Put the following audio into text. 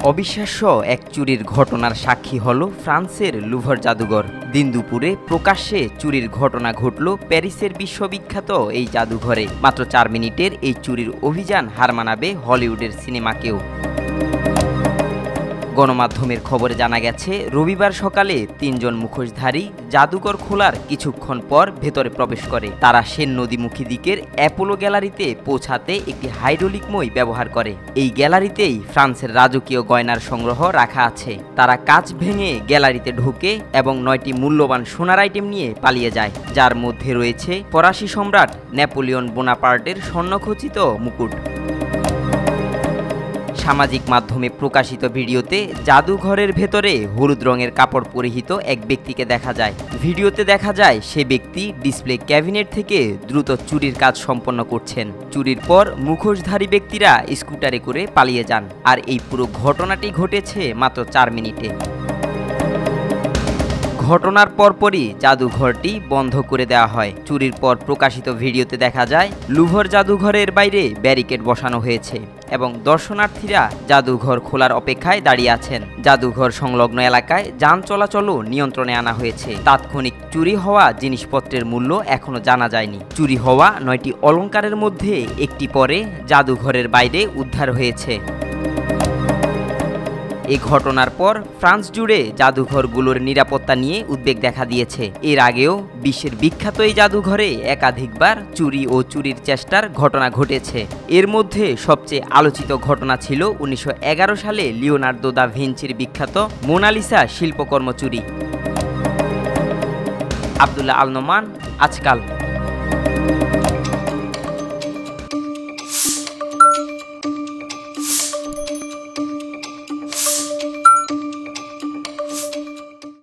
অবিশ্বাস্য এক চুরির ঘটনার সাক্ষী হলো ফ্রান্সের লুভর জাদুঘর। দিন দুপুরে প্রকাশ্যে চুরির ঘটনা ঘটল প্যারিসের বিশ্ববিখ্যাত এই জাদুঘরে। মাত্র 4 মিনিটের এই চুরির অভিযান হার মানাবে হলিউডের সিনেমাকেও। গণমাধ্যমের খবরে জানা গেছে, রবিবার সকালে 3 জন মুখোশধারী জাদুঘর খোলার কিছুক্ষণ পর ভেতরে প্রবেশ করে। তারা সেন নদীমুখী দিকের অ্যাপোলো গ্যালারিতে পৌঁছাতে একটি হাইড্রোলিক মই ব্যবহার করে। এই গ্যালারিতেই ফ্রান্সের রাজকীয় গয়নার সংগ্রহ রাখা আছে। তারা কাঁচ ভেঙে গ্যালারিতে ঢোকে এবং 9টি মূল্যবান সোনার আইটেম নিয়ে পালিয়ে যায়, যার মধ্যে রয়েছে ফরাসি সম্রাট নেপোলিয়ন বোনাপার্টের স্বর্ণখচিত মুকুট। সামাজিক মাধ্যমে প্রকাশিত ভিডিওতে জাদুঘরের ভেতরে হলুদ রঙের কাপড় পরিহিত এক ব্যক্তিকে দেখা যায়। ভিডিওতে দেখা যায় সে ব্যক্তি ডিসপ্লে ক্যাবিনেট থেকে দ্রুত চুরির কাজ সম্পন্ন করছেন। চুরির পর মুখোশধারী ব্যক্তিরা স্কুটারে করে পালিয়ে যান। আর এই পুরো ঘটনাটি ঘটেছে মাত্র 4 মিনিটে। ঘটনার পরপরই জাদুঘরটি বন্ধ করে দেওয়া হয়। চুরির পর প্রকাশিত ভিডিওতে দেখা যায় লুভর জাদুঘরের বাইরে ব্যারিকেড বসানো হয়েছে এবং দর্শনার্থীরা জাদুঘর খোলার অপেক্ষায় দাঁড়িয়ে আছেন। জাদুঘর সংলগ্ন এলাকায় যান চলাচলও নিয়ন্ত্রণে আনা হয়েছে। তাৎক্ষণিক চুরি হওয়া জিনিসপত্রের মূল্য এখনো জানা যায়নি। চুরি হওয়া 9টি অলংকারের মধ্যে একটি পরে জাদুঘরের বাইরে উদ্ধার হয়েছে। এই ঘটনার পর ফ্রান্স জুড়ে জাদুঘরগুলোর নিরাপত্তা নিয়ে উদ্বেগ দেখা দিয়েছে। এর আগেও বিশ্বের বিখ্যাত এই জাদুঘরে একাধিকবার চুরি ও চুরির চেষ্টার ঘটনা ঘটেছে। এর মধ্যে সবচেয়ে আলোচিত ঘটনা ছিল 1911 সালে লিওনার্দো দা ভিঞ্চির বিখ্যাত মোনালিসা শিল্পকর্ম চুরি। আব্দুল্লাহ আল নোমান, আজকাল।